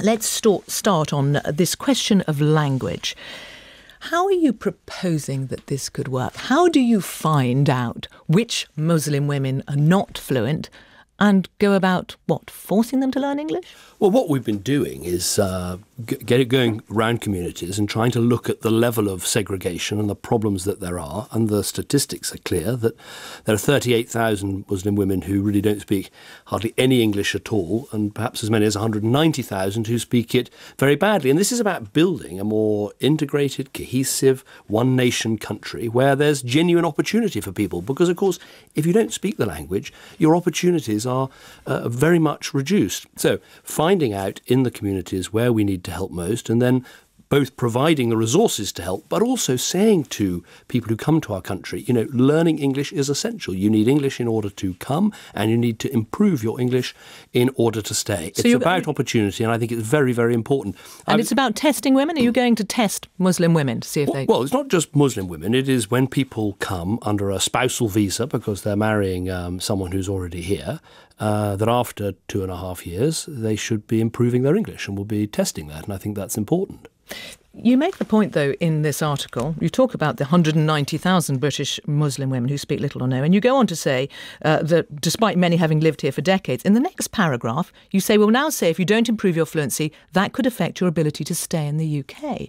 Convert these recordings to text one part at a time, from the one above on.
let's start on this question of language. How are you proposing that this could work? How do you find out which Muslim women are not fluent and go about, forcing them to learn English? Well, what we've been doing is going around communities and trying to look at the level of segregation and the problems that there are. And the statistics are clear that there are 38,000 Muslim women who really don't speak hardly any English at all, and perhaps as many as 190,000 who speak it very badly. And this is about building a more integrated, cohesive, one-nation country where there's genuine opportunity for people. Because, of course, if you don't speak the language, your opportunities are very much reduced. So finding out in the communities where we need to help most, and then both providing the resources to help, but also saying to people who come to our country, learning English is essential. You need English in order to come, and you need to improve your English in order to stay. So it's about opportunity, and I think it's very, very important. And it's about testing women? Are you going to test Muslim women to see if they... Well, it's not just Muslim women. It is when people come under a spousal visa because they're marrying someone who's already here, that after 2.5 years, they should be improving their English, and we'll be testing that, and I think that's important. You make the point, though, in this article, you talk about the 190,000 British Muslim women who speak little or no, and you go on to say that despite many having lived here for decades, in the next paragraph, you say, we'll now say if you don't improve your fluency, that could affect your ability to stay in the UK.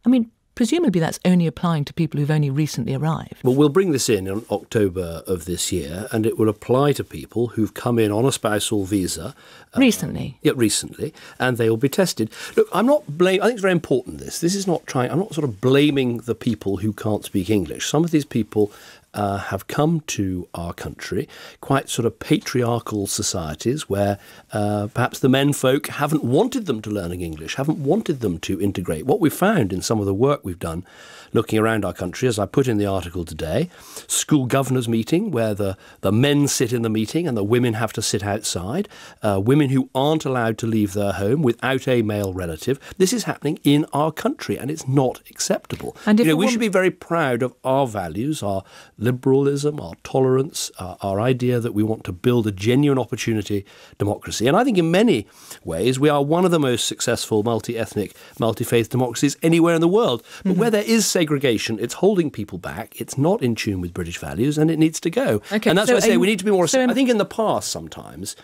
I mean, presumably that's only applying to people who've only recently arrived. Well, we'll bring this in October of this year, and it will apply to people who've come in on a spousal visa. Recently? Recently, and they will be tested. Look, I'm not blaming... I think it's very important, this. This is not trying... I'm not sort of blaming the people who can't speak English. Some of these people have come to our country, quite sort of patriarchal societies where perhaps the menfolk haven't wanted them to learn English, haven't wanted them to integrate. What we've found in some of the work we've done looking around our country, as I put in the article today, school governors meeting where the men sit in the meeting and the women have to sit outside, women who aren't allowed to leave their home without a male relative. This is happening in our country and it's not acceptable. And we should be very proud of our values, our liberalism, our tolerance, our idea that we want to build a genuine opportunity democracy. And I think in many ways we are one of the most successful multi-ethnic, multi-faith democracies anywhere in the world. But where there is segregation, it's holding people back, it's not in tune with British values, and it needs to go. Okay, and that's why I say we need to be more... I think in the past sometimes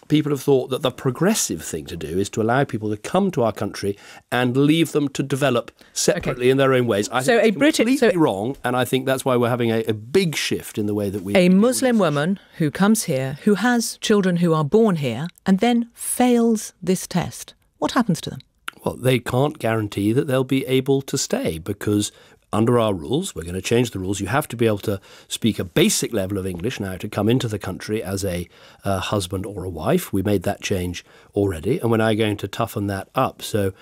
people have thought that the progressive thing to do is to allow people to come to our country and leave them to develop separately in their own ways. I think it's completely wrong, and I think that's why we're having a big shift in the way that we... A Muslim woman who comes here, who has children who are born here, and then fails this test. What happens to them? Well, they can't guarantee that they'll be able to stay because under our rules, we're going to change the rules. You have to be able to speak a basic level of English now to come into the country as a husband or a wife. We made that change already, and we're now going to toughen that up. So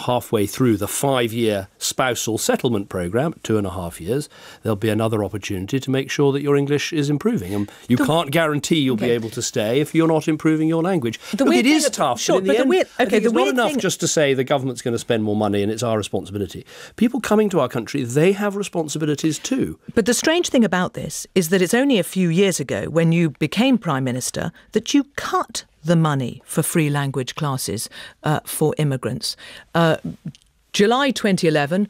halfway through the 5-year spousal settlement programme, 2.5 years, there'll be another opportunity to make sure that your English is improving. And you can't guarantee you'll be able to stay if you're not improving your language. Look, it is tough, sure, but in the end, I think it's not enough thing... just to say the government's going to spend more money and it's our responsibility. People coming to our country, they have responsibilities too. But the strange thing about this is that it's only a few years ago, when you became Prime Minister, that you cut the money for free language classes for immigrants. July 2011,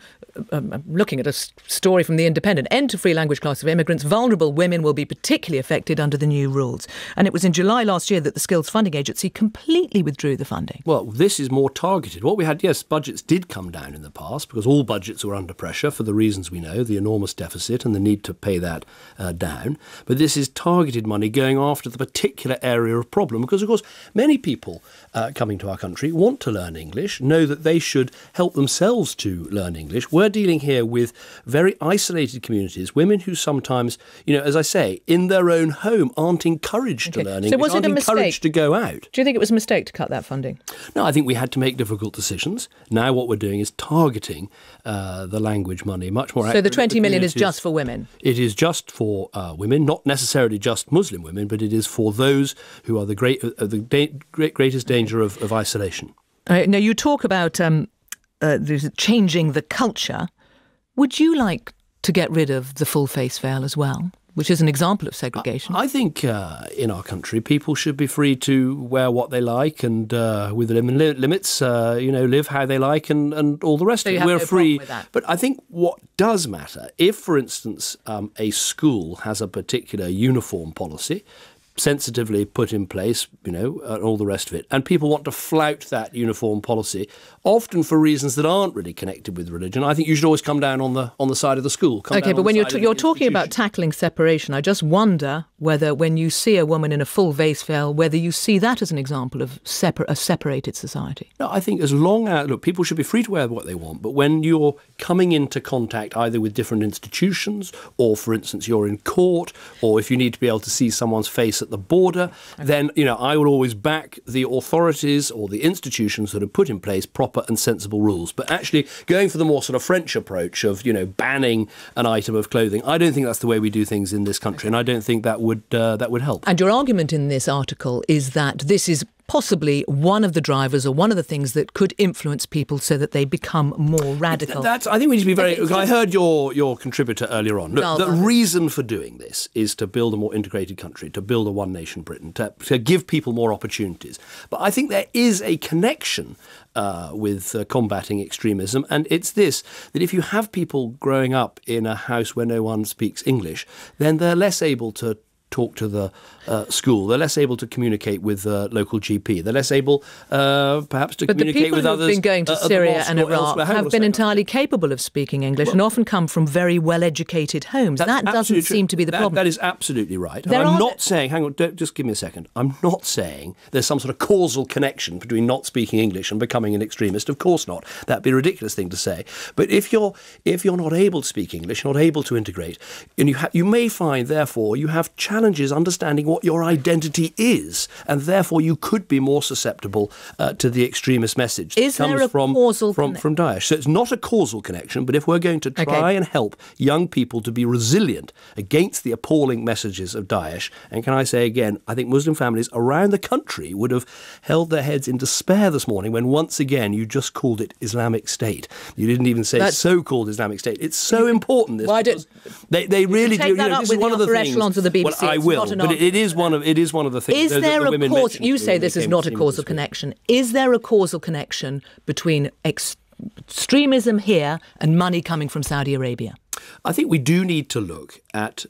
I'm looking at a story from The Independent, end to free language classes for immigrants. Vulnerable women will be particularly affected under the new rules. And it was in July last year that the Skills Funding Agency completely withdrew the funding. Well, this is more targeted. What we had, yes, budgets did come down in the past because all budgets were under pressure for the reasons we know, the enormous deficit and the need to pay that down. But this is targeted money going after the particular area of problem because, of course, many people coming to our country want to learn English, know that they should help themselves to learn English. We're dealing here with very isolated communities, women who sometimes, as I say, in their own home aren't encouraged to learn English, aren't encouraged to go out. Do you think it was a mistake to cut that funding? No, I think we had to make difficult decisions. Now what we're doing is targeting the language money much more accurately. So the 20 million is just for women? It is just for women, not necessarily just Muslim women, but it is for those who are the greatest danger of isolation. Now, you talk about changing the culture. Would you like to get rid of the full face veil as well? which is an example of segregation. I think in our country, people should be free to wear what they like and with limits, live how they like and all the rest of it. We're free. But I think what does matter, if, for instance, a school has a particular uniform policy, sensitively put in place, and all the rest of it, and people want to flout that uniform policy, often for reasons that aren't really connected with religion, I think you should always come down on the side of the school. Okay, but when you're talking about tackling separation, I just wonder whether when you see a woman in a full vase veil, whether you see that as an example of a separated society. No, I think as long as, people should be free to wear what they want, but when you're coming into contact either with different institutions or, for instance, you're in court, or if you need to be able to see someone's face at the border, then, I will always back the authorities or the institutions that have put in place proper and sensible rules. But actually going for the more sort of French approach of, banning an item of clothing, I don't think that's the way we do things in this country, and I don't think that would help. And your argument in this article is that this is possibly one of the drivers or one of the things that could influence people so that they become more radical. I think we need to be very... I heard your contributor earlier on. Look, the reason for doing this is to build a more integrated country, to build a one nation Britain, to give people more opportunities. But I think there is a connection with combating extremism, and it's this, that if you have people growing up in a house where no one speaks English, then they're less able to talk to the school. They're less able to communicate with the local GP. They're less able, perhaps, to communicate with others. But the people who've been going to Syria and Iraq have been entirely capable of speaking English and often come from very well-educated homes. That doesn't seem to be the problem. That is absolutely right. And I'm not saying, hang on, just give me a second. I'm not saying there's some sort of causal connection between not speaking English and becoming an extremist. Of course not. That'd be a ridiculous thing to say. But if you're not able to speak English, not able to integrate, and you may find, therefore, you have challenges understanding what your identity is, and therefore you could be more susceptible to the extremist message that comes from Daesh. So it's not a causal connection, but if we're going to try and help young people to be resilient against the appalling messages of Daesh, and can I say again, I think Muslim families around the country would have held their heads in despair this morning when once again you just called it Islamic State. You didn't even say so-called Islamic State. It's so important. This they really do. This is one of the things. Of the BBC. I will, but it is one of the things. Is there a cause? You say this is not a causal connection. Is there a causal connection between extremism here and money coming from Saudi Arabia? I think we do need to look at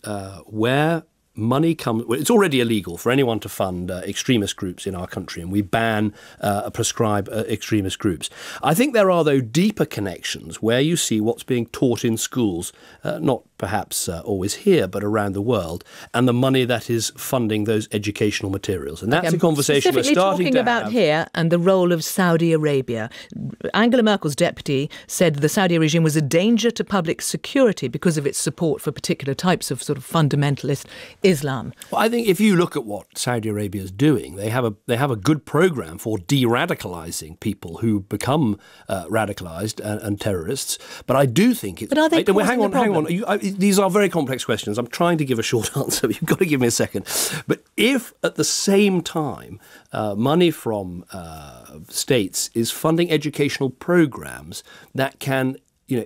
where money comes. Well, it's already illegal for anyone to fund extremist groups in our country, and we ban, prescribe extremist groups. I think there are, though, deeper connections where you see what's being taught in schools, not perhaps always here, but around the world, and the money that is funding those educational materials. And that's a conversation we're starting to have. Talking about here and the role of Saudi Arabia. Angela Merkel's deputy said the Saudi regime was a danger to public security because of its support for particular types of sort of fundamentalist Islam. Well, I think if you look at what Saudi Arabia is doing, they have a good program for de-radicalising people who become radicalised and terrorists. But I do think it's... But are they hang on. These are very complex questions. I'm trying to give a short answer, but you've got to give me a second. But if at the same time money from states is funding educational programs that can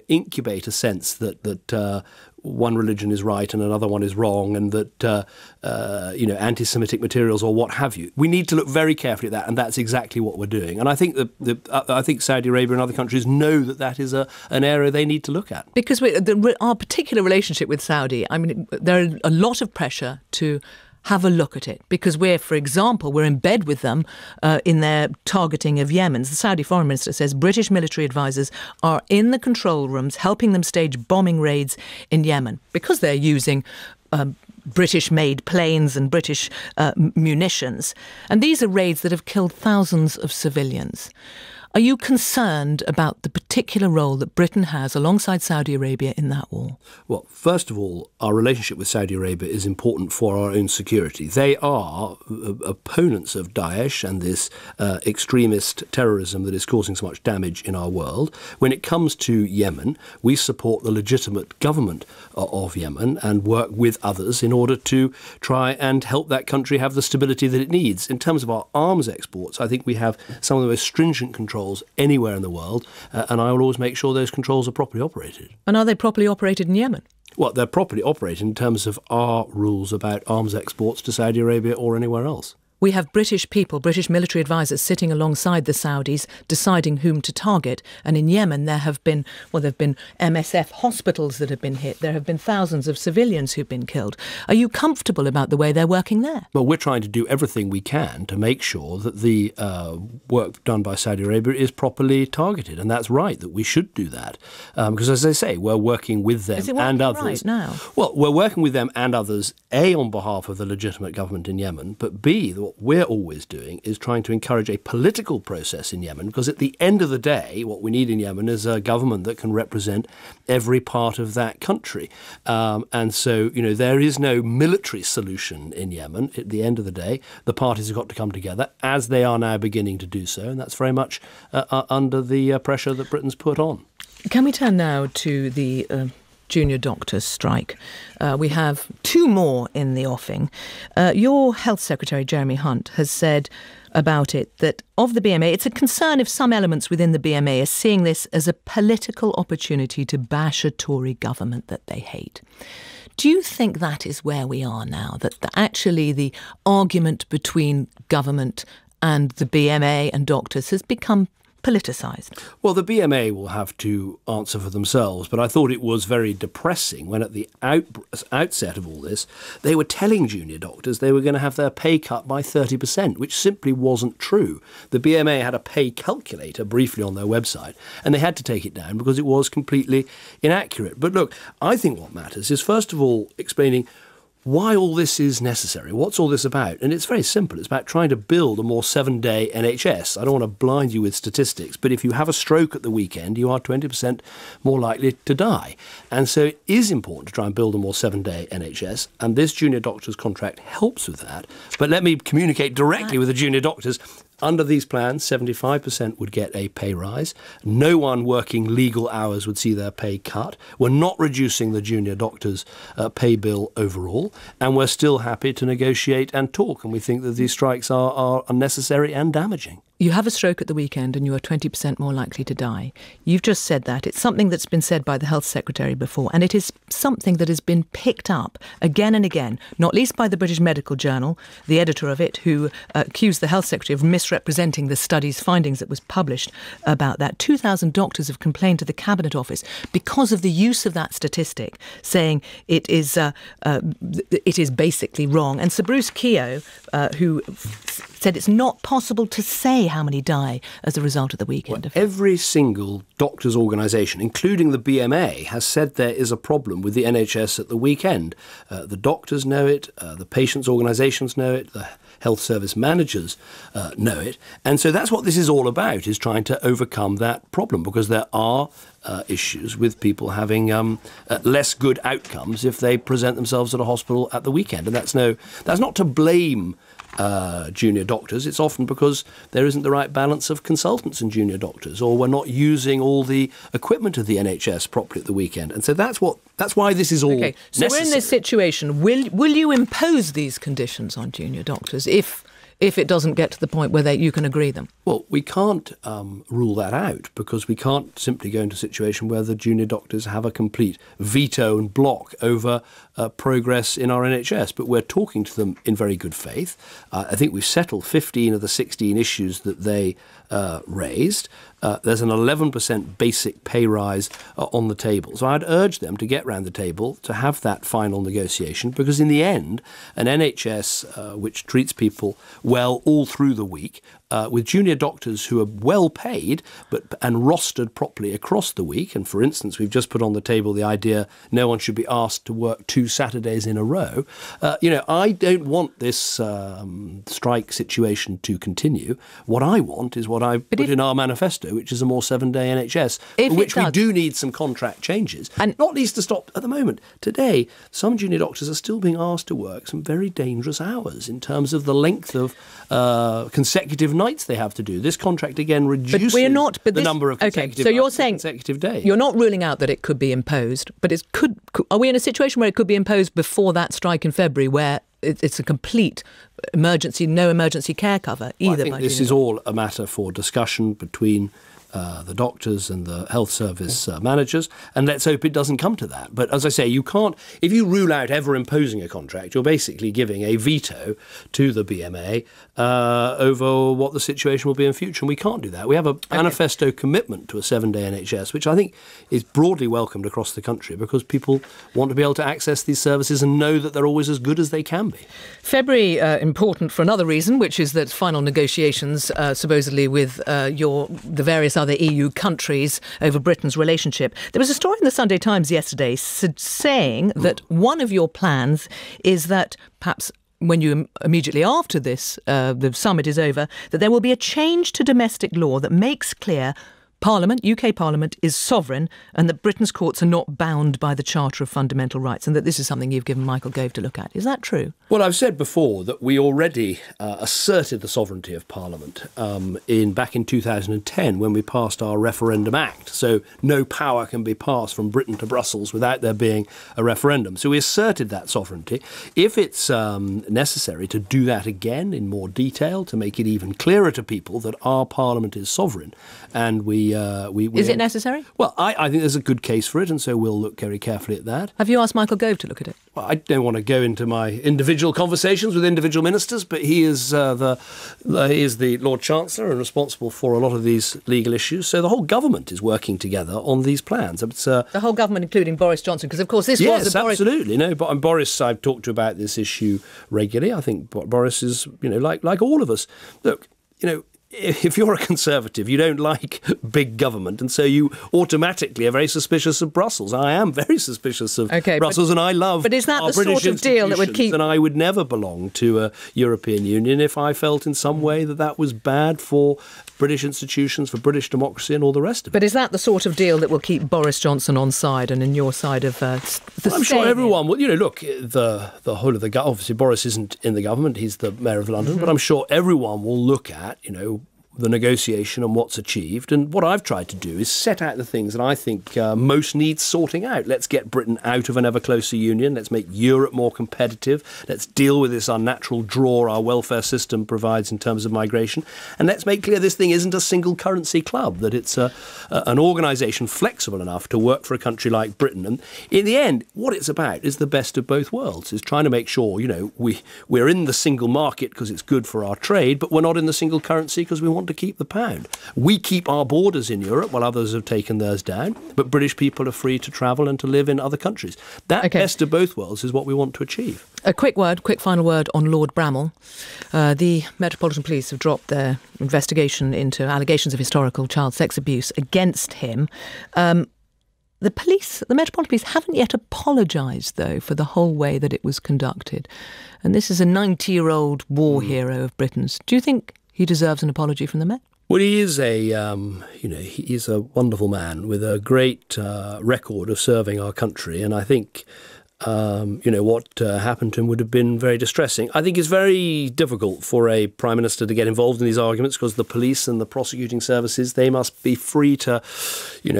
incubate a sense that one religion is right and another one is wrong, and that anti-Semitic materials or what have you, we need to look very carefully at that, and that's exactly what we're doing. And I think I think Saudi Arabia and other countries know that is an area they need to look at. Because our particular relationship with Saudi, I mean, there are a lot of pressure to have a look at it, because for example, we're in bed with them in their targeting of Yemen. The Saudi foreign minister says British military advisors are in the control rooms helping them stage bombing raids in Yemen because they're using British-made planes and British munitions. And these are raids that have killed thousands of civilians. Are you concerned about the particular role that Britain has alongside Saudi Arabia in that war? Well, first of all, our relationship with Saudi Arabia is important for our own security. They are opponents of Daesh and this extremist terrorism that is causing so much damage in our world. When it comes to Yemen, we support the legitimate government of Yemen and work with others in order to try and help that country have the stability that it needs. In terms of our arms exports, I think we have some of the most stringent controls anywhere in the world, and I will always make sure those controls are properly operated. And are they properly operated in Yemen? Well, they're properly operating in terms of our rules about arms exports to Saudi Arabia or anywhere else. We have British people, British military advisors sitting alongside the Saudis deciding whom to target. And in Yemen, there have been MSF hospitals that have been hit. There have been thousands of civilians who've been killed. Are you comfortable about the way they're working there? Well, we're trying to do everything we can to make sure that the work done by Saudi Arabia is properly targeted. And that's right, that we should do that. Because, as I say, we're working with them and others. Right now? Well, we're working with them and others, A, on behalf of the legitimate government in Yemen, but B, what we're always doing is trying to encourage a political process in Yemen, because at the end of the day, what we need in Yemen is a government that can represent every part of that country. And so, there is no military solution in Yemen. At the end of the day, the parties have got to come together, as they are now beginning to do so, and that's very much under the pressure that Britain's put on. Can we turn now to the junior doctors' strike? We have two more in the offing. Your Health Secretary, Jeremy Hunt, has said about it that of the BMA, it's a concern if some elements within the BMA are seeing this as a political opportunity to bash a Tory government that they hate. Do you think that is where we are now, that actually the argument between government and the BMA and doctors has become politicised? Well, the BMA will have to answer for themselves, but I thought it was very depressing when at the outset of all this, they were telling junior doctors they were going to have their pay cut by 30%, which simply wasn't true. The BMA had a pay calculator briefly on their website, and they had to take it down because it was completely inaccurate. But look, I think what matters is, first of all, explaining why all this is necessary. What's all this about? And it's very simple. It's about trying to build a more 7-day NHS. I don't want to blind you with statistics, but if you have a stroke at the weekend, you are 20% more likely to die. And so it is important to try and build a more 7-day NHS, and this junior doctor's contract helps with that. But let me communicate directly with the junior doctors. Under these plans, 75% would get a pay rise. No one working legal hours would see their pay cut. We're not reducing the junior doctors' pay bill overall, and we're still happy to negotiate and talk, and we think that these strikes are unnecessary and damaging. You have a stroke at the weekend and you are 20% more likely to die. You've just said that. It's something that's been said by the Health Secretary before, and it is something that has been picked up again and again, not least by the British Medical Journal, the editor of it, who accused the Health Secretary of misrepresenting the study's findings that was published about that. 2,000 doctors have complained to the Cabinet Office because of the use of that statistic, saying it is basically wrong. And Sir Bruce Keogh, who said it's not possible to say how many die as a result of the weekend. Well, every single doctors' organisation, including the BMA, has said there is a problem with the NHS at the weekend. The doctors know it, the patients' organisations know it, the health service managers know it. And so that's what this is all about, is trying to overcome that problem, because there are issues with people having less good outcomes if they present themselves at a hospital at the weekend. And that's not to blame junior doctors. It's often because there isn't the right balance of consultants and junior doctors, or we're not using all the equipment of the NHS properly at the weekend. And so that's why this is all necessary. So we're in this situation. Will you impose these conditions on junior doctors if it doesn't get to the point where you can agree them? Well, we can't rule that out, because we can't simply go into a situation where the junior doctors have a complete veto and block over progress in our NHS. But we're talking to them in very good faith. I think we've settled 15 of the 16 issues that they raised. There's an 11% basic pay rise on the table. So I'd urge them to get round the table to have that final negotiation, because in the end, an NHS which treats people well all through the week, with junior doctors who are well paid and rostered properly across the week. And for instance, we've just put on the table the idea no one should be asked to work 2 Saturdays in a row. I don't want this strike situation to continue. What I want is what I put in our manifesto, which is a more 7-day NHS, for which we do need some contract changes, and not least to stop at the moment. Today, some junior doctors are still being asked to work some very dangerous hours in terms of the length of consecutive nights they have to do. This contract again reduces the number of consecutive days. You're not ruling out that it could be imposed, but are we in a situation where it could be imposed before that strike in February, where it's a complete no emergency care cover either. Well, I think this is all a matter for discussion between the doctors and the health service managers, and let's hope it doesn't come to that. But as I say, you can't, if you rule out ever imposing a contract, you're basically giving a veto to the BMA over what the situation will be in future, and we can't do that. We have a manifesto commitment to a 7-day NHS, which I think is broadly welcomed across the country because people want to be able to access these services and know that they're always as good as they can be. February important for another reason, which is that final negotiations supposedly with the various other EU countries over Britain's relationship. There was a story in the Sunday Times yesterday saying that one of your plans is that perhaps when you immediately after this, the summit is over, that there will be a change to domestic law that makes clear Parliament, UK Parliament, is sovereign and that Britain's courts are not bound by the Charter of Fundamental Rights, and that this is something you've given Michael Gove to look at. Is that true? Well, I've said before that we already asserted the sovereignty of Parliament back in 2010 when we passed our Referendum Act. So no power can be passed from Britain to Brussels without there being a referendum. So we asserted that sovereignty. If it's necessary to do that again in more detail, to make it even clearer to people that our Parliament is sovereign, and is it necessary? Well, I think there's a good case for it, and so we'll look very carefully at that. Have you asked Michael Gove to look at it? Well, I don't want to go into my individual conversations with individual ministers, but he is the Lord Chancellor and responsible for a lot of these legal issues. So the whole government is working together on these plans. The whole government, including Boris Johnson, because of course this was a Boris... Yes, absolutely. No, but Boris, I've talked to about this issue regularly. I think Boris is, like all of us. Look, if you're a Conservative, you don't like big government, and so you automatically are very suspicious of Brussels. I am very suspicious of Brussels, and I love But is that our the British sort of deal that would keep... And I would never belong to a European Union if I felt in some way that was bad for British institutions, for British democracy and all the rest of it. But is that the sort of deal that will keep Boris Johnson on side and in your side of I'm sure everyone will. Look, the whole of the government, obviously Boris isn't in the government, he's the Mayor of London, but I'm sure everyone will look at, the negotiation and what's achieved. And what I've tried to do is set out the things that I think most need sorting out. Let's get Britain out of an ever closer union. Let's make Europe more competitive. Let's deal with this unnatural draw our welfare system provides in terms of migration. And let's make clear this thing isn't a single currency club, that it's an organisation flexible enough to work for a country like Britain. And in the end, what it's about is the best of both worlds, is trying to make sure, we're in the single market because it's good for our trade, but we're not in the single currency because we want to keep the pound. We keep our borders in Europe while others have taken theirs down, but British people are free to travel and to live in other countries. That best of both worlds is what we want to achieve. A quick final word on Lord Bramall. The Metropolitan Police have dropped their investigation into allegations of historical child sex abuse against him. The Metropolitan Police haven't yet apologised, though, for the whole way that it was conducted. And this is a 90-year-old war hero of Britain's. Do you think he deserves an apology from the Met? Well, he is he's a wonderful man with a great record of serving our country, and I think what happened to him would have been very distressing. I think it's very difficult for a Prime Minister to get involved in these arguments because the police and the prosecuting services, they must be free to,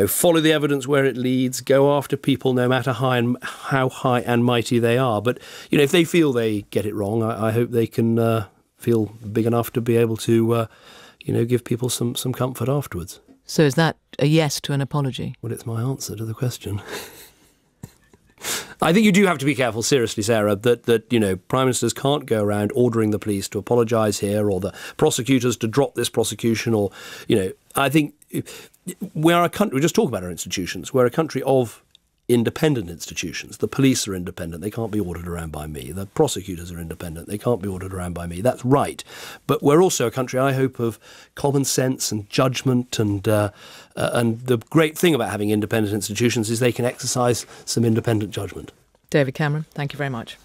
follow the evidence where it leads, go after people no matter how high and mighty they are. But, if they feel they get it wrong, I hope they can feel big enough to be able to, give people some comfort afterwards. So is that a yes to an apology? Well, it's my answer to the question. I think you do have to be careful, seriously, Sarah, that Prime Ministers can't go around ordering the police to apologise here or the prosecutors to drop this prosecution or, I think we are a country, we just talk about our institutions, we're a country of independent institutions. The police are independent. They can't be ordered around by me. The prosecutors are independent. They can't be ordered around by me. That's right. But we're also a country, I hope, of common sense and judgment. And the great thing about having independent institutions is they can exercise some independent judgment. David Cameron, thank you very much.